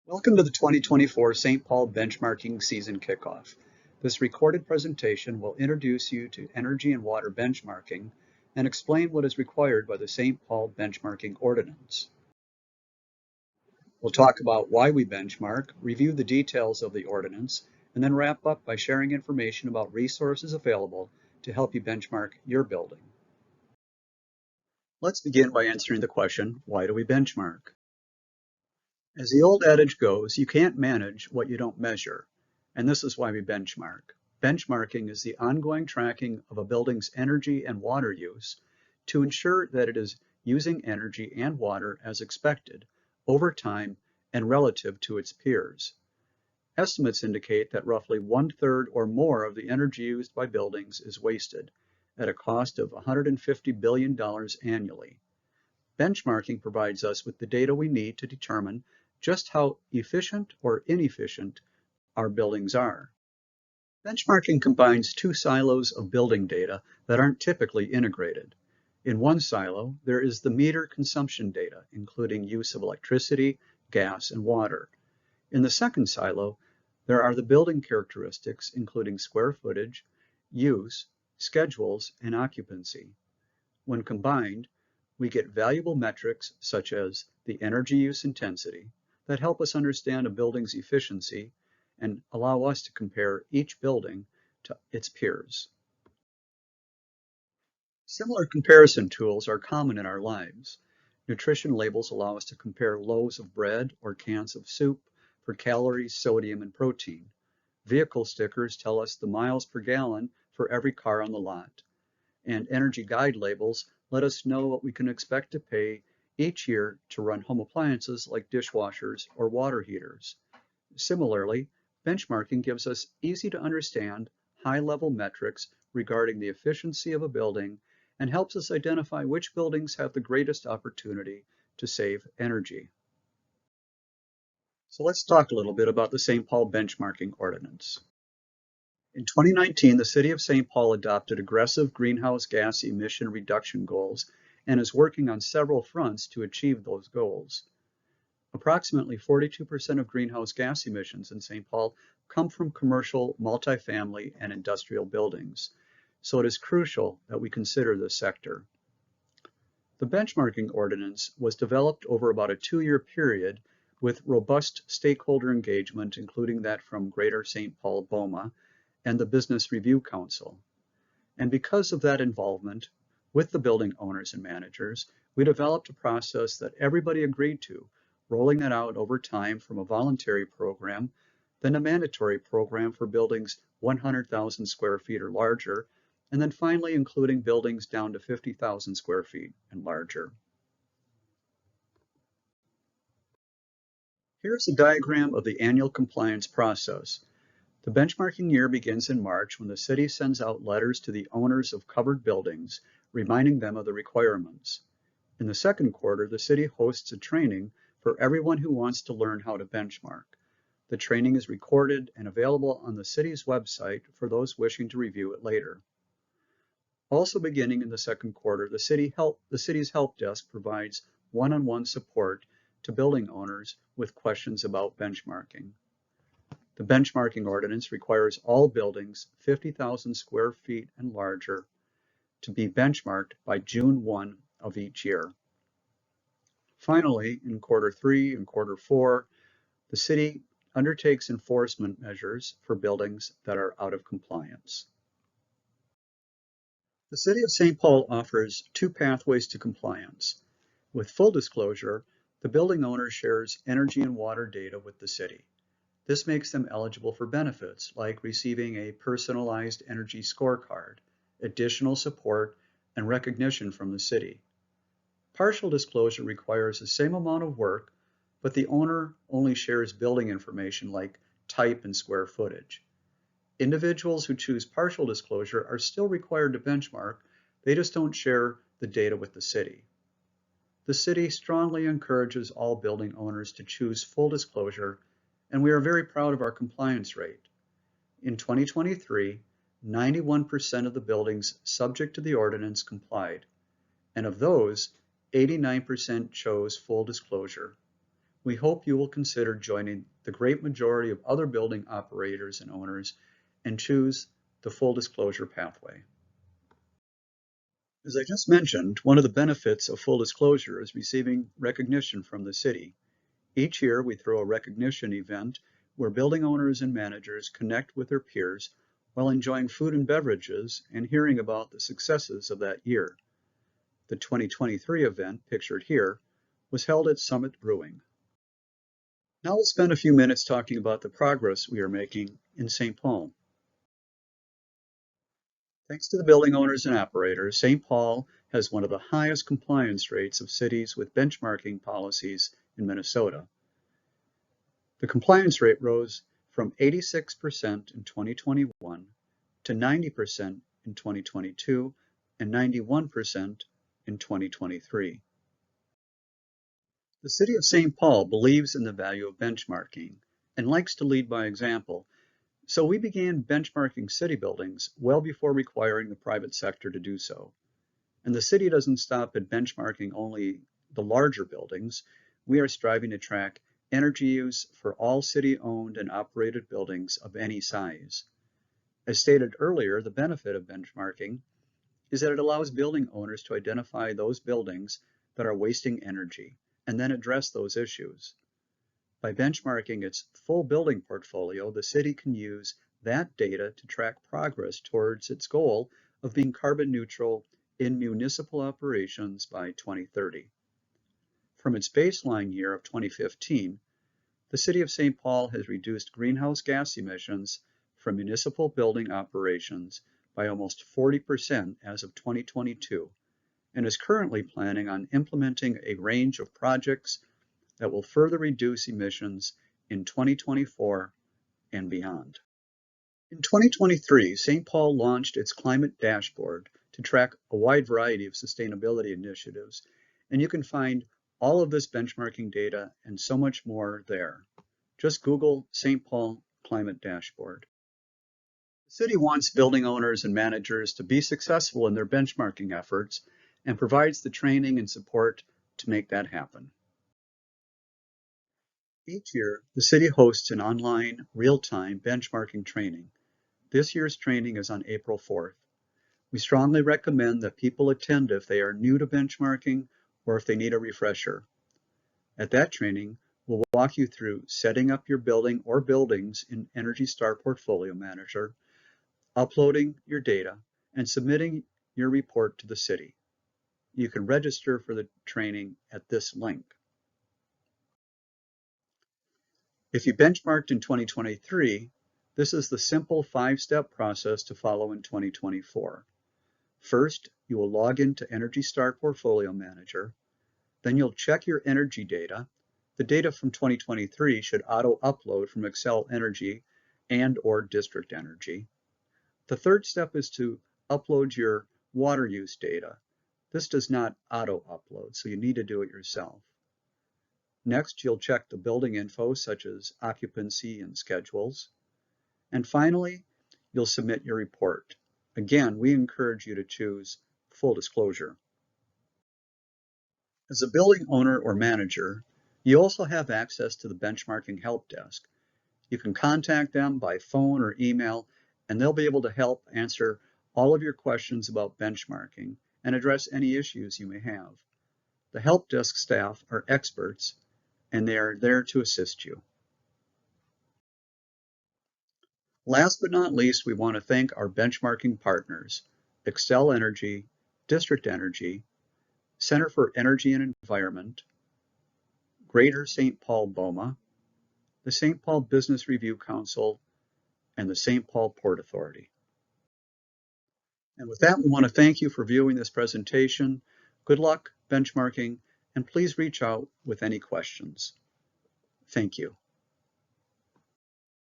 Welcome to the 2024 St. Paul Benchmarking Season Kickoff. This recorded presentation will introduce you to energy and water benchmarking and explain what is required by the St. Paul Benchmarking Ordinance. We'll talk about why we benchmark, review the details of the ordinance, and then wrap up by sharing information about resources available to help you benchmark your building. Let's begin by answering the question, why do we benchmark? As the old adage goes, you can't manage what you don't measure, and this is why we benchmark. Benchmarking is the ongoing tracking of a building's energy and water use to ensure that it is using energy and water as expected over time and relative to its peers. Estimates indicate that roughly 1/3 or more of the energy used by buildings is wasted at a cost of $150 billion annually. Benchmarking provides us with the data we need to determine just how efficient or inefficient our buildings are. Benchmarking combines two silos of building data that aren't typically integrated. In one silo, there is the meter consumption data, including use of electricity, gas, and water. In the second silo, there are the building characteristics, including square footage, use, schedules, and occupancy. When combined, we get valuable metrics such as the energy use intensity that help us understand a building's efficiency and allow us to compare each building to its peers. Similar comparison tools are common in our lives. Nutrition labels allow us to compare loaves of bread or cans of soup for calories, sodium, and protein. Vehicle stickers tell us the miles per gallon for every car on the lot. And energy guide labels let us know what we can expect to pay each year to run home appliances like dishwashers or water heaters. Similarly, benchmarking gives us easy to understand, high-level metrics regarding the efficiency of a building and helps us identify which buildings have the greatest opportunity to save energy. So let's talk a little bit about the St. Paul Benchmarking Ordinance. In 2019, the City of St. Paul adopted aggressive greenhouse gas emission reduction goals and is working on several fronts to achieve those goals. Approximately 42% of greenhouse gas emissions in St. Paul come from commercial, multifamily, and industrial buildings, so it is crucial that we consider this sector. The benchmarking ordinance was developed over about a 2-year period with robust stakeholder engagement, including that from Greater St. Paul BOMA and the Business Review Council. And because of that involvement with the building owners and managers, we developed a process that everybody agreed to, rolling it out over time from a voluntary program, then a mandatory program for buildings 100,000 square feet or larger, and then finally including buildings down to 50,000 square feet and larger. Here's a diagram of the annual compliance process. The benchmarking year begins in March when the city sends out letters to the owners of covered buildings, reminding them of the requirements. In the second quarter, the city hosts a training for everyone who wants to learn how to benchmark. The training is recorded and available on the city's website for those wishing to review it later. Also beginning in the second quarter, the city's help desk provides one-on-one support to building owners with questions about benchmarking. The benchmarking ordinance requires all buildings 50,000 square feet and larger to be benchmarked by June 1 of each year. Finally, in quarter 3 and quarter 4, the city undertakes enforcement measures for buildings that are out of compliance. The City of St. Paul offers 2 pathways to compliance. With full disclosure, the building owner shares energy and water data with the city. This makes them eligible for benefits like receiving a personalized energy scorecard, additional support, and recognition from the city. Partial disclosure requires the same amount of work, but the owner only shares building information like type and square footage. Individuals who choose partial disclosure are still required to benchmark, they just don't share the data with the city. The city strongly encourages all building owners to choose full disclosure, and we are very proud of our compliance rate. In 2023, 91% of the buildings subject to the ordinance complied, and of those, 89% chose full disclosure. we hope you will consider joining the great majority of other building operators and owners and choose the full disclosure pathway. As I just mentioned, one of the benefits of full disclosure is receiving recognition from the city. Each year, we throw a recognition event where building owners and managers connect with their peers while enjoying food and beverages and hearing about the successes of that year. The 2023 event, pictured here, was held at Summit Brewing. Now we'll spend a few minutes talking about the progress we are making in St. Paul. Thanks to the building owners and operators, St. Paul has one of the highest compliance rates of cities with benchmarking policies in Minnesota. The compliance rate rose from 86% in 2021 to 90% in 2022 and 91% in 2023. The City of St. Paul believes in the value of benchmarking and likes to lead by example, so we began benchmarking city buildings well before requiring the private sector to do so. And the city doesn't stop at benchmarking only the larger buildings. We are striving to track energy use for all city-owned and operated buildings of any size. As stated earlier, the benefit of benchmarking is that it allows building owners to identify those buildings that are wasting energy and then address those issues. By benchmarking its full building portfolio, the city can use that data to track progress towards its goal of being carbon neutral in municipal operations by 2030. From its baseline year of 2015, the City of St. Paul has reduced greenhouse gas emissions from municipal building operations by almost 40% as of 2022, and is currently planning on implementing a range of projects that will further reduce emissions in 2024 and beyond. In 2023, St. Paul launched its climate dashboard to track a wide variety of sustainability initiatives, and you can find all of this benchmarking data and so much more there. Just Google St. Paul Climate Dashboard. The city wants building owners and managers to be successful in their benchmarking efforts and provides the training and support to make that happen. Each year, the city hosts an online, real-time benchmarking training. This year's training is on April 4th. We strongly recommend that people attend if they are new to benchmarking or if they need a refresher. At that training, we'll walk you through setting up your building or buildings in Energy Star Portfolio Manager, uploading your data, and submitting your report to the city. You can register for the training at this link. If you benchmarked in 2023, this is the simple 5-step process to follow in 2024. First, you will log into Energy Star Portfolio Manager. Then you'll check your energy data. The data from 2023 should auto-upload from Excel Energy and/or District Energy. The third step is to upload your water use data. This does not auto-upload, so you need to do it yourself. Next, you'll check the building info such as occupancy and schedules. And finally, you'll submit your report. Again, we encourage you to choose full disclosure. As a building owner or manager, you also have access to the benchmarking help desk. You can contact them by phone or email, and they'll be able to help answer all of your questions about benchmarking and address any issues you may have. The help desk staff are experts, and they are there to assist you. Last but not least, we want to thank our benchmarking partners, Excel Energy, District Energy, Center for Energy and Environment, Greater St. Paul BOMA, the St. Paul Business Review Council, and the St. Paul Port Authority. And with that, we want to thank you for viewing this presentation. Good luck benchmarking, and please reach out with any questions. Thank you.